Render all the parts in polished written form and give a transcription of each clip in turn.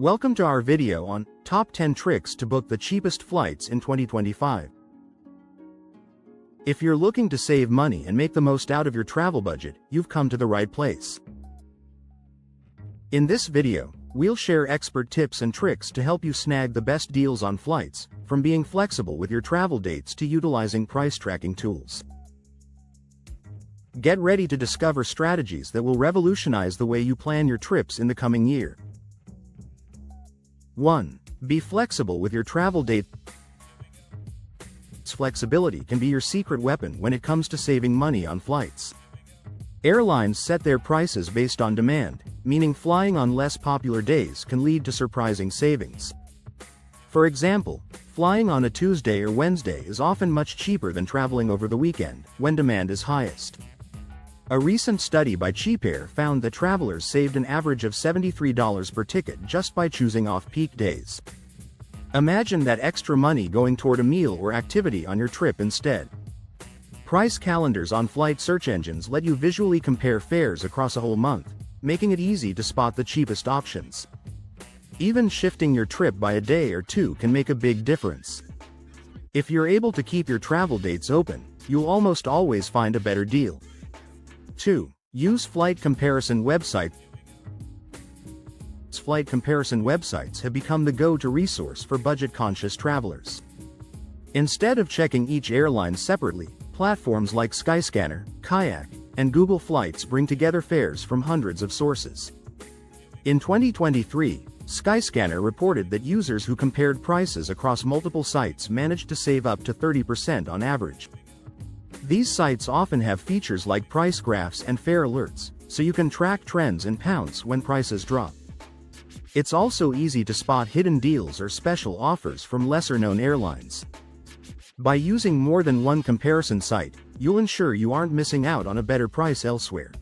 Welcome to our video on Top 10 Tricks to Book the Cheapest Flights in 2025. If you're looking to save money and make the most out of your travel budget, you've come to the right place. In this video, we'll share expert tips and tricks to help you snag the best deals on flights, from being flexible with your travel dates to utilizing price tracking tools. Get ready to discover strategies that will revolutionize the way you plan your trips in the coming year. 1. Be flexible with your travel date. Flexibility can be your secret weapon when it comes to saving money on flights. Airlines set their prices based on demand, meaning flying on less popular days can lead to surprising savings. For example, flying on a Tuesday or Wednesday is often much cheaper than traveling over the weekend, when demand is highest. A recent study by CheapAir found that travelers saved an average of $73 per ticket just by choosing off-peak days. Imagine that extra money going toward a meal or activity on your trip instead. Price calendars on flight search engines let you visually compare fares across a whole month, making it easy to spot the cheapest options. Even shifting your trip by a day or two can make a big difference. If you're able to keep your travel dates open, you'll almost always find a better deal. 2. Use flight comparison websites. Flight comparison websites have become the go-to resource for budget-conscious travelers. Instead of checking each airline separately, platforms like Skyscanner, Kayak, and Google Flights bring together fares from hundreds of sources. In 2023, Skyscanner reported that users who compared prices across multiple sites managed to save up to 30% on average. These sites often have features like price graphs and fare alerts, so you can track trends and pounce when prices drop. It's also easy to spot hidden deals or special offers from lesser-known airlines. By using more than one comparison site, you'll ensure you aren't missing out on a better price elsewhere.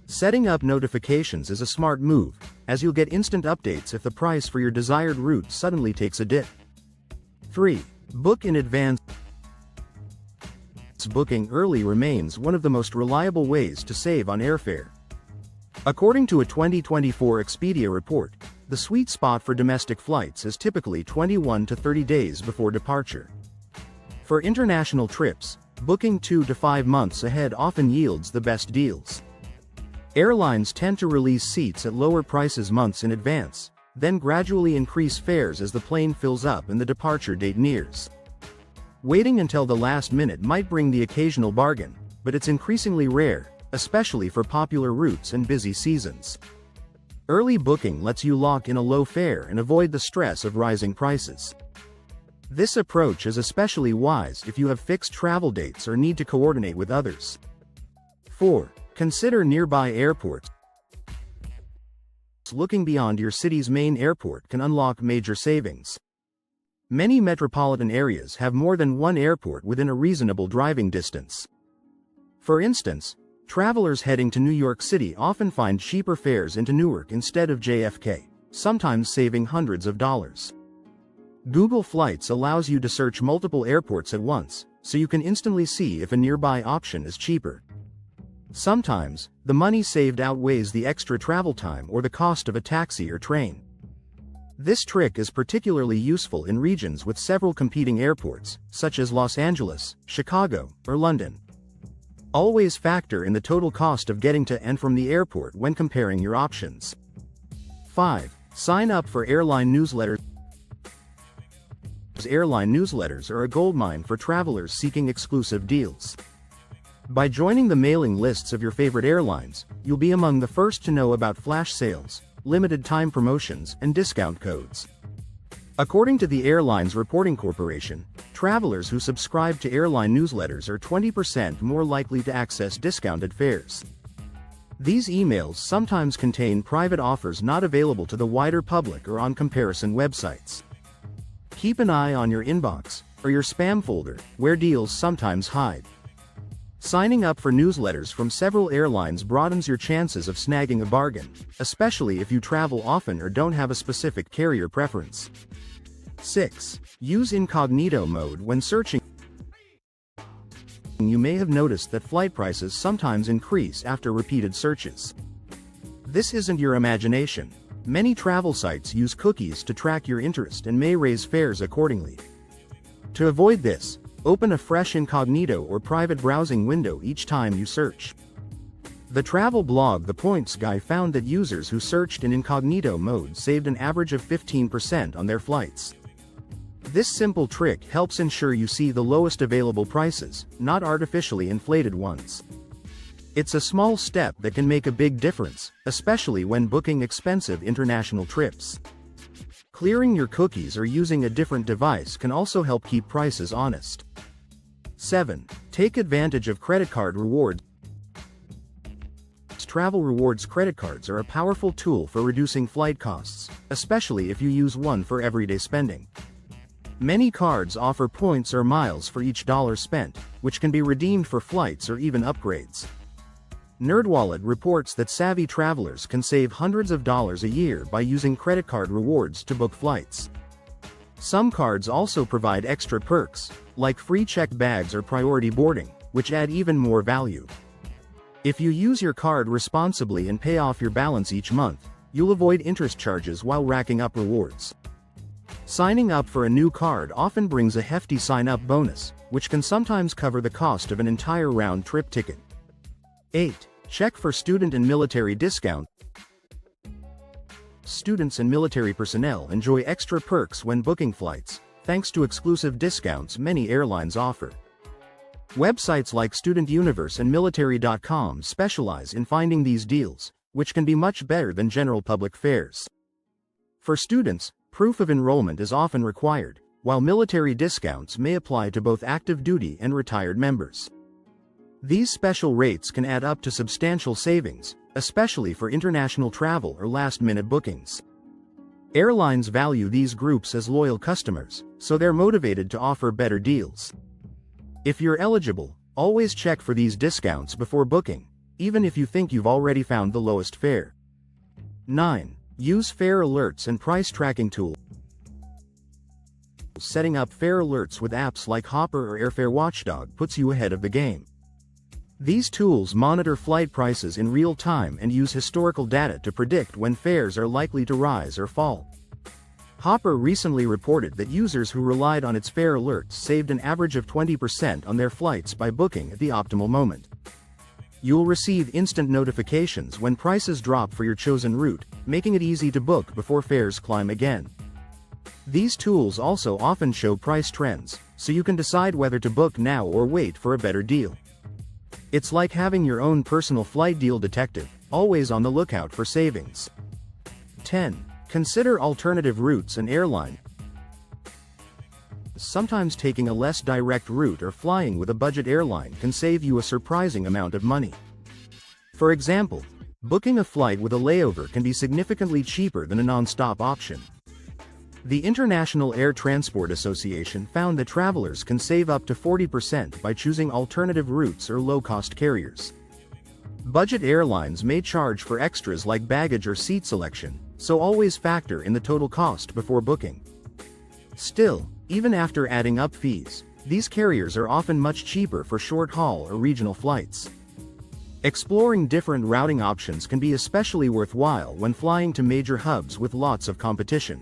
Setting up notifications is a smart move, as you'll get instant updates if the price for your desired route suddenly takes a dip. 3. Book in advance. Booking early remains one of the most reliable ways to save on airfare. According to a 2024 Expedia report, the sweet spot for domestic flights is typically 21 to 30 days before departure. For international trips, booking 2 to 5 months ahead often yields the best deals. Airlines tend to release seats at lower prices months in advance, then gradually increase fares as the plane fills up and the departure date nears. Waiting until the last minute might bring the occasional bargain, but it's increasingly rare, especially for popular routes and busy seasons. Early booking lets you lock in a low fare and avoid the stress of rising prices. This approach is especially wise if you have fixed travel dates or need to coordinate with others. 4. Consider nearby airports. Looking beyond your city's main airport can unlock major savings. Many metropolitan areas have more than one airport within a reasonable driving distance. For instance, travelers heading to New York City often find cheaper fares into Newark instead of JFK, sometimes saving hundreds of dollars. Google Flights allows you to search multiple airports at once, so you can instantly see if a nearby option is cheaper. Sometimes, the money saved outweighs the extra travel time or the cost of a taxi or train. This trick is particularly useful in regions with several competing airports, such as Los Angeles, Chicago, or London. Always factor in the total cost of getting to and from the airport when comparing your options. 5. Sign up for airline newsletters. Airline newsletters are a goldmine for travelers seeking exclusive deals. By joining the mailing lists of your favorite airlines, you'll be among the first to know about flash sales, limited time promotions, and discount codes. According to the Airlines Reporting Corporation, travelers who subscribe to airline newsletters are 20% more likely to access discounted fares. These emails sometimes contain private offers not available to the wider public or on comparison websites. Keep an eye on your inbox, or your spam folder, where deals sometimes hide. Signing up for newsletters from several airlines broadens your chances of snagging a bargain, especially if you travel often or don't have a specific carrier preference. 6. Use incognito mode when searching. You may have noticed that flight prices sometimes increase after repeated searches. This isn't your imagination. Many travel sites use cookies to track your interest and may raise fares accordingly. To avoid this, open a fresh incognito or private browsing window each time you search. The travel blog The Points Guy found that users who searched in incognito mode saved an average of 15% on their flights. This simple trick helps ensure you see the lowest available prices, not artificially inflated ones. It's a small step that can make a big difference, especially when booking expensive international trips. Clearing your cookies or using a different device can also help keep prices honest. 7. Take advantage of credit card rewards. Travel rewards credit cards are a powerful tool for reducing flight costs, especially if you use one for everyday spending. Many cards offer points or miles for each dollar spent, which can be redeemed for flights or even upgrades. NerdWallet reports that savvy travelers can save hundreds of dollars a year by using credit card rewards to book flights. Some cards also provide extra perks, like free checked bags or priority boarding, which add even more value. If you use your card responsibly and pay off your balance each month, you'll avoid interest charges while racking up rewards. Signing up for a new card often brings a hefty sign-up bonus, which can sometimes cover the cost of an entire round-trip ticket. 8. Check for student and military discount. Students and military personnel enjoy extra perks when booking flights, thanks to exclusive discounts many airlines offer. Websites like Student Universe and Military.com specialize in finding these deals, which can be much better than general public fares. For students, proof of enrollment is often required, while military discounts may apply to both active duty and retired members. These special rates can add up to substantial savings, especially for international travel or last-minute bookings. Airlines value these groups as loyal customers, so they're motivated to offer better deals. If you're eligible, always check for these discounts before booking, even if you think you've already found the lowest fare. 9. Use fare alerts and price tracking tools. Setting up fare alerts with apps like Hopper or Airfare Watchdog puts you ahead of the game. These tools monitor flight prices in real time and use historical data to predict when fares are likely to rise or fall. Hopper recently reported that users who relied on its fare alerts saved an average of 20% on their flights by booking at the optimal moment. You'll receive instant notifications when prices drop for your chosen route, making it easy to book before fares climb again. These tools also often show price trends, so you can decide whether to book now or wait for a better deal. It's like having your own personal flight deal detective, always on the lookout for savings. 10. Consider alternative routes and airline. Sometimes taking a less direct route or flying with a budget airline can save you a surprising amount of money. For example, booking a flight with a layover can be significantly cheaper than a non-stop option. The International Air Transport Association found that travelers can save up to 40% by choosing alternative routes or low-cost carriers. Budget airlines may charge for extras like baggage or seat selection, so always factor in the total cost before booking. Still, even after adding up fees, these carriers are often much cheaper for short-haul or regional flights. Exploring different routing options can be especially worthwhile when flying to major hubs with lots of competition.